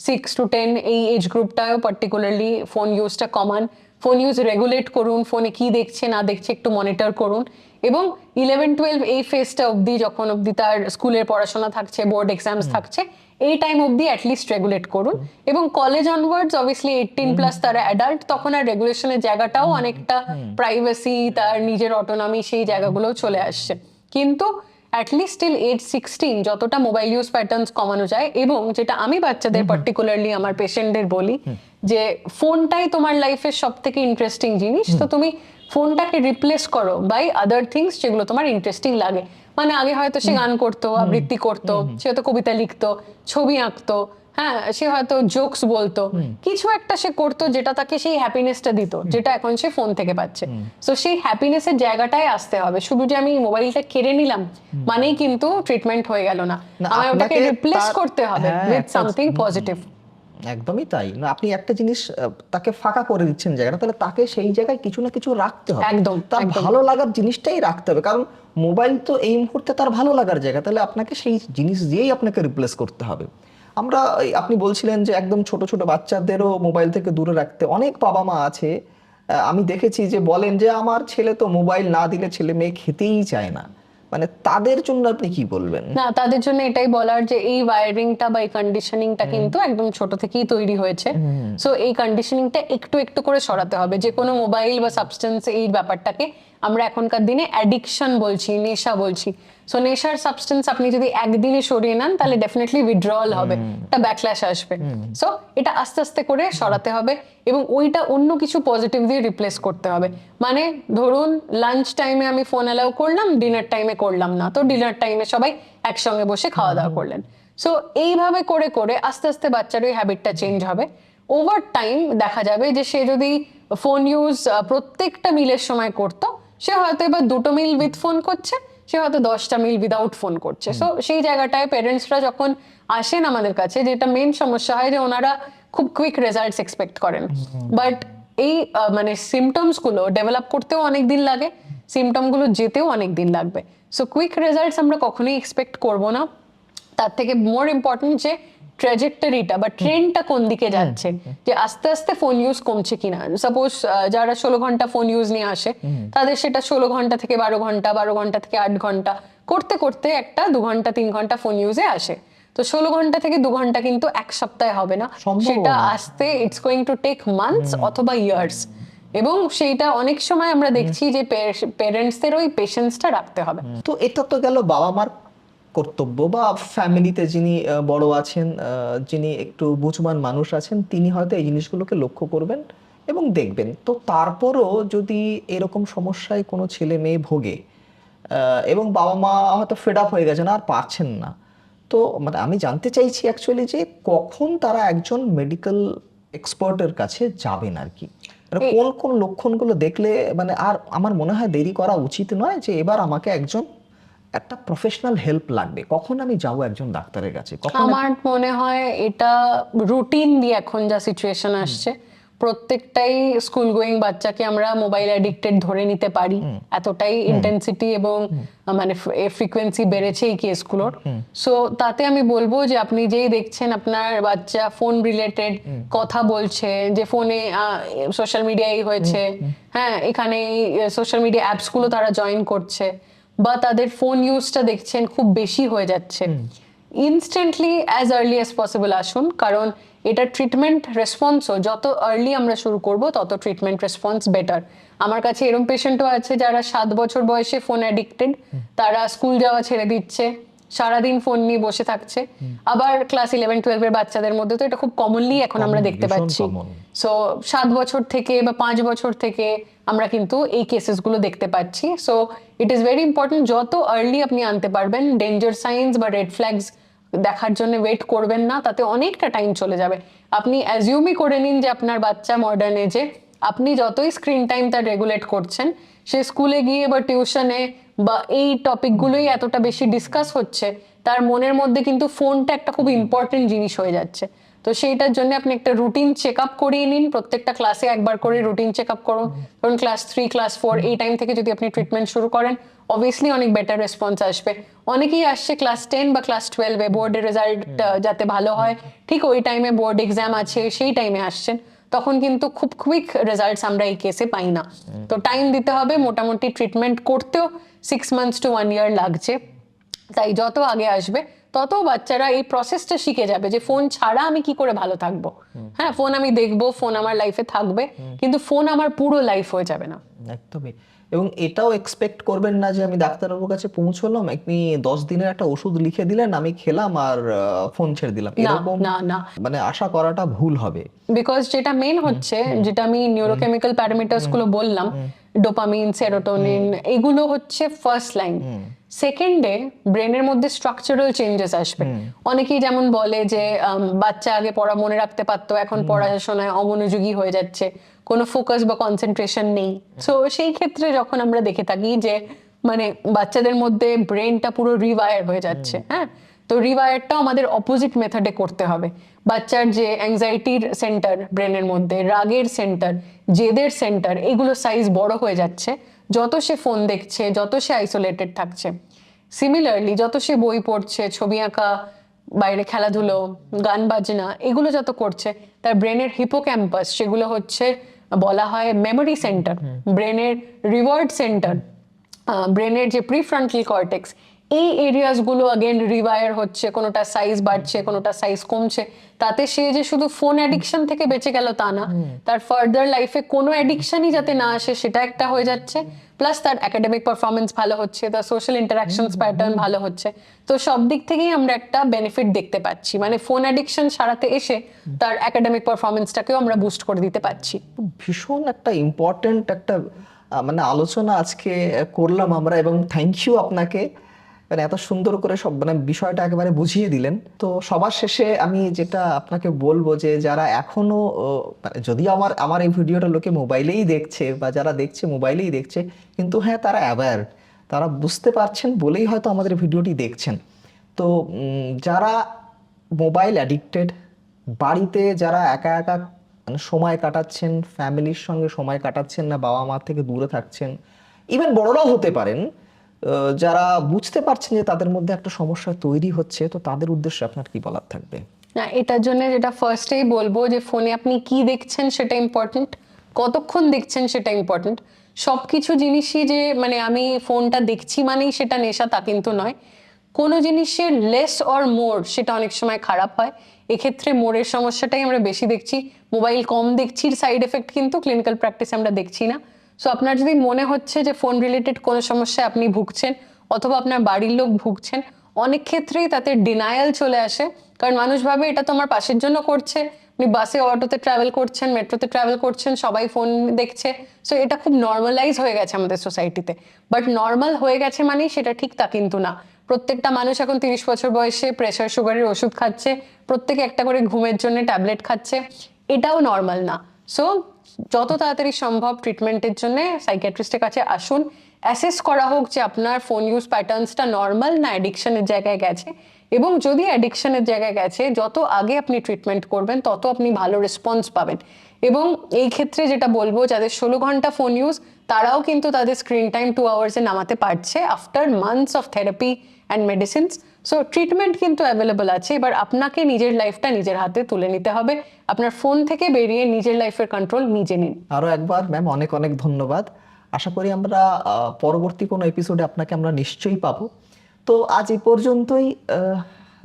6 to 10 এই এজ গ্রুপটাও পার্টিকুলারলি ফোন ইউজটা কমান, ফোন ইউজ রেগুলেট করুন, ফোনে কি দেখছে না দেখছে একটু মনিটর করুন। এবং 11-12 এই ফেজটা অবধি, যখন অবধি তার স্কুলের পড়াশোনা থাকছে, বোর্ড এক্সামস থাকছে, এই টাইম অবধি অ্যাটলিস্ট রেগুলেট করুন। এবং কলেজ অনওয়ার্ডস অবভিয়াসলি 18+ তারা অ্যাডাল্ট, তখন আর রেগুলেশনের জায়গাটাও অনেকটা প্রাইভেসি, তার নিজের অটোনমি, সেই জায়গাগুলোও চলে আসছে। কিন্তু অ্যাটলিস্ট টিল এজ 16 যতটা মোবাইল ইউজ প্যাটার্নস কমানো যায়। এবং যেটা আমি বাচ্চাদের পার্টিকুলারলি আমার পেশেন্টদের বলি, যে ফোনটাই তোমার লাইফের সব থেকে ইন্টারেস্টিং জিনিস, তো তুমি ফোনটাকে রিপ্লেস করো বাই আদার থিংস যেগুলো তোমার ইন্টারেস্টিং লাগে। মানে আগে হয়তো সে গান করতো, আবৃত্তি করতো, সে হয়তো কবিতা লিখতো, ছবি আঁকতো, হ্যাঁ, সে হয়তো জোকস বলতো, কিছু একটা সে করতো যেটা তাকে সেই হ্যাপিনেসটা দিত, যেটা এখন সে ফোন থেকে পাচ্ছে। সো সেই হ্যাপিনেসের জায়গাটায় আসতে হবে। শুধু যে আমি মোবাইলটা কেড়ে নিলাম মানেই কিন্তু ট্রিটমেন্ট হয়ে গেল না, আমার ওটাকে রিপ্লেস করতে হবে উইথ সামথিং পজিটিভ। একদমই তাই না, আপনি একটা জিনিস তাকে ফাঁকা করে দিচ্ছেন জায়গাটা, তাহলে তাকে সেই জায়গায় কিছু না কিছু রাখতে হবে, একদম, তার একদম। ভালো লাগার জিনিসটাই রাখতে হবে, কারণ মোবাইল তো এই মুহূর্তে তার ভালো লাগার জায়গা, তাহলে আপনাকে সেই জিনিস দিয়েই আপনাকে রিপ্লেস করতে হবে। আমরা আপনি বলছিলেন যে একদম ছোট ছোট বাচ্চাদেরও মোবাইল থেকে দূরে রাখতে, অনেক বাবা মা আছে আমি দেখেছি যে বলেন যে আমার ছেলে তো মোবাইল না দিলে ছেলে মেয়ে খেতেই চায় না, মানে তাদের জন্য আপনি কি বলবেন? না, তাদের জন্য এটাই বলার যে এই ওয়ারিংটা বা এই কন্ডিশনিংটা কিন্তু একদম ছোট থেকেই তৈরি হয়েছে। সো এই কন্ডিশনিংটা একটু একটু করে সরাতে হবে। যে কোনো মোবাইল বা সাবস্টেন্স এই ব্যাপারটাকে আমরা এখনকার দিনে অ্যাডিকশন বলছি, নেশা বলছি। সো নেশার সাবস্টেন্স আপনি যদি একদিনে সরিয়ে নেন তাহলে ডেফিনেটলি উইথড্রয়াল হবে, একটা ব্যাকল্যাশ আসবে। সো এটা আস্তে আস্তে করে সরাতে হবে এবং ওইটা অন্য কিছু পজিটিভ দিয়ে রিপ্লেস করতে হবে। মানে ধরুন লাঞ্চ টাইমে আমি ফোন অ্যালাউ করলাম, ডিনার টাইমে করলাম না, তো ডিনার টাইমে সবাই একসঙ্গে বসে খাওয়া দাওয়া করলেন। সো এইভাবে করে করে আস্তে আস্তে বাচ্চার ওই হ্যাবিটটা চেঞ্জ হবে। ওভার টাইম দেখা যাবে যে সে যদি ফোন ইউজ প্রত্যেকটা মিলের সময় করতো, সে হয়তো এবার 2টো মিল উইথ ফোন করছে, সে হয়তো 10টা মিল উইদাউট ফোন করছে। সো সেই জায়গাটায় পেরেন্টসরা যখন আসেন আমাদের কাছে, যেটা মেন সমস্যা হয় যে ওনারা খুব কুইক রেজাল্টস এক্সপেক্ট করেন, বাট এই মানে সিমটমস গুলো ডেভেলপ করতেও অনেক দিন লাগে, সিমটম গুলো যেতেও অনেক দিন লাগবে। সো কুইক রেজাল্টস আমরা কখনোই এক্সপেক্ট করব না। তার থেকে মোর ইম্পর্টেন্ট যে ট্র্যাজেক্টরিটা বা ট্রেন্ডটা কোন দিকে যাচ্ছে, যে আস্তে আস্তে ফোন ইউজ কমছে কিনা। সাপোজ যারা 16 ঘন্টা ফোন ইউজ নিয়ে আসে, তাদের সেটা 16 ঘন্টা থেকে 12 ঘন্টা, 12 ঘন্টা থেকে 8 ঘন্টা করতে করতে একটা 2 ঘন্টা 3 ঘন্টা ফোন ইউজে আসে। তো 16 ঘন্টা থেকে 2 ঘন্টা কিন্তু এক সপ্তাহে হবে না, সেটা আসতে it's going to take months অথবা ইয়ার্স। এবং সেইটা অনেক সময় আমরা দেখছি যে পেরেন্টসদের ওই পেশেন্সটা রাখতে হবে। তো এটা তো গেল বাবা মার কর্তব্য, বা ফ্যামিলিতে যিনি বড় আছেন, যিনি একটু বুঝবান মানুষ আছেন, তিনি হয়তো এই জিনিসগুলোকে লক্ষ্য করবেন এবং দেখবেন। তো তারপরও যদি এরকম সমস্যায় কোনো ছেলে মেয়ে ভোগে এবং বাবা মা হয়তো ফেড আপ হয়ে গেছেন আর পারছেন না, তো মানে আমি জানতে চাইছি অ্যাকচুয়ালি যে কখন তারা একজন মেডিকেল এক্সপার্টের কাছে যাবেন আর কি, মানে কোন কোন লক্ষণগুলো দেখলে মানে আর আমার মনে হয় দেরি করা উচিত নয়, যে এবার আমাকে একজন একটা প্রফেশনাল হেল্প লাগবে, কখন আমি যাব একজন ডাক্তারের কাছে, কখন আমার মনে হয় এটা রুটিন দিয়ে এখন যা সিচুয়েশন আসছে, প্রত্যেকটাই স্কুল গোয়িং বাচ্চাকে আমরা মোবাইল অ্যাডিক্টেড ধরে নিতে পারি, এতটাই ইন্টেন্সিটি এবং মানে ফ্রিকোয়েন্সি বেড়েছে এই কেসগুলোর। সো তাতে আমি বলবো যে আপনি যেই দেখছেন আপনার বাচ্চা ফোন রিলেটেড কথা বলছে, যে ফোনে সোশ্যাল মিডিয়ায় হয়েছে, হ্যাঁ এখানে সোশ্যাল মিডিয়া অ্যাপস গুলো তারা জয়েন করছে, বা তাদের ফোন ইউজটা দেখছেন খুব বেশি হয়ে যাচ্ছে, instantly as early as possible আসুন। কারণ এটা ট্রিটমেন্ট রেসপন্সও যত আর্লি আমরা শুরু করব তত ট্রিটমেন্ট রেসপন্স বেটার। আমার কাছে এরকম পেশেন্টও আছে যারা 7 বছর বয়সে ফোন অ্যাডিক্টেড, তারা স্কুল যাওয়া ছেড়ে দিচ্ছে, সারাদিন ফোন নিয়ে বসে থাকছে। আবার ক্লাস 11-12 এর বাচ্চাদের মধ্যে তো এটা খুব কমনলি এখন আমরা দেখতে পাচ্ছি। সো 7 বছর থেকে বা 5 বছর থেকে আমরা কিন্তু এই কেসেস গুলো দেখতে পাচ্ছি। So it is very important, যত আর্লি আপনি আনতে পারবেন, ডেঞ্জার সাইন্স বা রেড ফ্ল্যাগস দেখার জন্য ওয়েট করবেন না, তাতে অনেকটা টাইম চলে যাবে। আপনি অ্যাজিউমই করে নিন যে আপনার বাচ্চা মডার্ন এজে, আপনি যতই স্ক্রিন টাইম তার রেগুলেট করছেন, সে স্কুলে গিয়ে বা টিউশনে বা এই টপিকগুলোই এতটা বেশি ডিসকাস হচ্ছে, তার মনের মধ্যে কিন্তু ফোনটা একটা খুব ইম্পর্টেন্ট জিনিস হয়ে যাচ্ছে। তো সেইটার জন্য আপনি একটা রুটিন চেক আপ করিয়ে নিন, প্রত্যেকটা ক্লাসে একবার করে রুটিন চেক আপ করুন। ধরুন ক্লাস 3, ক্লাস 4 এই টাইম থেকে যদি আপনি ট্রিটমেন্ট শুরু করেন, অবভিয়াসলি অনেক বেটার রেসপন্স আসবে। অনেকেই আসছে ক্লাস 10 বা ক্লাস 12-এ, বোর্ডের রেজাল্ট যাতে ভালো হয়, ঠিক ওই টাইমে বোর্ড এক্সাম আছে সেই টাইমে আসছেন, তখন কিন্তু খুব কুইক রেজাল্টস আমরা এই কেসে পাই না। তো টাইম দিতে হবে, মোটামুটি ট্রিটমেন্ট করতেও 6 months to 1 year লাগছে। তাই যত আগে আসবে তত বাচ্চারা এই প্রসেসটা শিখে যাবে যে ফোন ছাড়া আমি কি করে ভালো থাকবো। হ্যাঁ, ফোন আমি দেখবো, ফোন আমার লাইফে থাকবে, কিন্তু ফোন আমার পুরো লাইফ হয়ে যাবে না। একদমই। এবং এটাও এক্সপেক্ট করবেন না যে আমি ডাক্তারবাবুর কাছে পৌঁছলাম, আপনি 10 দিনের একটা ওষুধ লিখে দিলেন, আমি খেলাম আর ফোন ছেড়ে দিলাম, এরকম না না, মানে আশা করাটা ভুল হবে। বিকজ যেটা মেন হচ্ছে, যেটা আমি নিউরোকেমিক্যাল প্যারামিটার্স গুলো বললাম, ডোপামিন, সেরোটোনিন, এগুলো হচ্ছে ফার্স্ট লাইন। সেকেন্ডে ব্রেনের মধ্যে স্ট্রাকচারাল চেঞ্জেস আসবে। অনেকেই যেমন বলে যে বাচ্চা আগে পড়া মনে রাখতে পারতো, এখন পড়াশোনায় অমনোযোগী হয়ে যাচ্ছে, কোনো ফোকাস বা কনসেন্ট্রেশন নেই। সো সেই ক্ষেত্রে যখন আমরা দেখে থাকি যে মানে বাচ্চাদের মধ্যে ব্রেনটা পুরো রিওয়ায়ার হয়ে যাচ্ছে, হ্যাঁ, তো রিওয়ায়ারটাও আমাদের অপোজিট মেথডে করতে হবে। বাচ্চার যে অ্যাংজাইটির সেন্টার ব্রেনের মধ্যে, রাগের সেন্টার, জেদের সেন্টার, এগুলো সাইজ বড় হয়ে যাচ্ছে যত সে ফোন দেখছে, যত সে আইসোলেটেড থাকছে। সিমিলারলি যত সে বই পড়ছে, ছবি আঁকা, বাইরে খেলাধুলো, গান বাজনা, এগুলো যত করছে, তার ব্রেনের হিপোক্যাম্পাস, সেগুলো হচ্ছে বলা হয় মেমোরি সেন্টার, ব্রেনের রিওয়ার্ড সেন্টার, ব্রেনের যে প্রিফ্রন্টাল কর্টেক্স, এই এরিয়াসগুলো अगेन রিওয়ায়ার হচ্ছে, কোনোটা সাইজ বাড়ছে, কোনোটা সাইজ কমছে। তাতে সে যে শুধু ফোন অ্যাডিকশন থেকে বেঁচে গেল তা না, তার ফার্দার লাইফে কোনো অ্যাডিকশনই যাতে না আসে সেটা একটা হয়ে যাচ্ছে, প্লাস তার একাডেমিক পারফরমেন্স ভালো হচ্ছে, তার সোশ্যাল ইন্টারাকশনস প্যাটার্ন ভালো হচ্ছে। তো সব দিক থেকেই আমরা একটা বেনিফিট দেখতে পাচ্ছি, মানে ফোন অ্যাডিকশন সারাতে এসে তার একাডেমিক পারফরমেন্সটাকেও আমরা বুস্ট করে দিতে পারছি। ভীষণ একটা ইম্পর্টেন্ট একটা মানে আলোচনা আজকে করলাম আমরা, এবং থ্যাংক ইউ আপনাকে, মানে এত সুন্দর করে সব মানে বিষয়টা একেবারে বুঝিয়ে দিলেন। তো সবার শেষে আমি যেটা আপনাকে বলবো যে যারা এখনো মানে যদিও আমার এই ভিডিওটা লোকে মোবাইলেই দেখছে, বা যারা দেখছে মোবাইলেই দেখছে, কিন্তু হ্যাঁ তারা অ্যাওয়্যার, তারা বুঝতে পারছেন বলেই হয়তো আমাদের ভিডিওটি দেখছেন। তো যারা মোবাইল অ্যাডিক্টেড, বাড়িতে যারা একা একা মানে সময় কাটাচ্ছেন, ফ্যামিলির সঙ্গে সময় কাটাচ্ছেন না, বাবা মা থেকে দূরে থাকছেন, ইভেন বড়রাও হতে পারেন, যারা বুঝতে পারছেন যে তাদের মধ্যে একটা সমস্যা তৈরি হচ্ছে, তো তাদের উদ্দেশ্যে আপনার কি বলার থাকবে? না, এটার জন্য যেটা ফার্স্টেই বলবো যে ফোনে আপনি কি দেখছেন সেটা ইম্পর্টেন্ট, কতক্ষণ দেখছেন সেটা ইম্পর্টেন্ট। সবকিছু জিনিসই যে মানে আমি ফোনটা দেখছি মানেই সেটা নেশা তা কিন্তু নয়। কোনো জিনিসের লেস অর মোর সেটা অনেক সময় খারাপ হয়। এক্ষেত্রে মোরের সমস্যাটাই আমরা বেশি দেখছি, মোবাইল কম দেখছি, সাইড এফেক্ট কিন্তু ক্লিনিক্যাল প্র্যাকটিসে আমরা দেখছি না। সো আপনার যদি মনে হচ্ছে যে ফোন রিলেটেড কোনো সমস্যায় আপনি ভুগছেন, অথবা আপনার বাড়ির লোক ভুগছেন, অনেক ক্ষেত্রেই তাতে ডিনায়াল চলে আসে। কারণ মানুষ ভাবে এটা তো আমার পাশের জন্য করছে, আপনি বাসে অটোতে ট্রাভেল করছেন, মেট্রোতে ট্রাভেল করছেন, সবাই ফোন দেখছে, সো এটা খুব নর্মালাইজ হয়ে গেছে আমাদের সোসাইটিতে। বাট নর্মাল হয়ে গেছে মানেই সেটা ঠিক তা কিন্তু না। প্রত্যেকটা মানুষ এখন 30 বছর বয়সে প্রেশার সুগারের ওষুধ খাচ্ছে, প্রত্যেকে একটা করে ঘুমের জন্য ট্যাবলেট খাচ্ছে, এটাও নর্মাল না। সো যত তাড়াতাড়ি সম্ভব ট্রিটমেন্টের জন্য সাইকিয়াট্রিস্টের কাছে আসুন, অ্যাসেস করা হোক যে আপনার ফোন ইউজ প্যাটার্নসটা নর্মাল না অ্যাডিকশনের জায়গায় গেছে। এবং যদি অ্যাডিকশনের জায়গায় গেছে, যত আগে আপনি ট্রিটমেন্ট করবেন তত আপনি ভালো রেসপন্স পাবেন। এবং এই ক্ষেত্রে যেটা বলবো, যাদের 16 ঘন্টা ফোন ইউজ, তারাও কিন্তু তাদের স্ক্রিন টাইম 2 আওয়ার্সে নামাতে পারছে after months of therapy and medicines. So treatment কিন্তু অ্যাভেলেবল আছে, এবার আপনাকে নিজের লাইফটা নিজের হাতে তুলে নিতে হবে। আপনার ফোন থেকে বেরিয়ে নিজের লাইফের কন্ট্রোল নিজে নিন। আরো একবার ম্যাম অনেক অনেক ধন্যবাদ। আশা করি আমরা পরবর্তী কোনো এপিসোডে আপনাকে আমরা নিশ্চয়ই পাবো। তো আজ এই পর্যন্তই।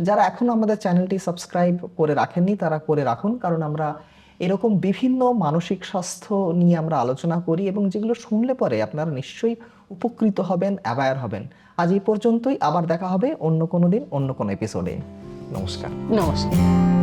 যারা এখনো আমাদের চ্যানেলটি সাবস্ক্রাইব করে রাখেননি তারা করে রাখুন, কারণ আমরা এরকম বিভিন্ন মানসিক স্বাস্থ্য নিয়ে আমরা আলোচনা করি, এবং যেগুলো শুনলে পরে আপনারা নিশ্চয়ই উপকৃত হবেন, অ্যাওয়্যার হবেন। আজ এই পর্যন্তই, আবার দেখা হবে অন্য কোনো দিন অন্য কোনো এপিসোডে। নমস্কার। নমস্কার।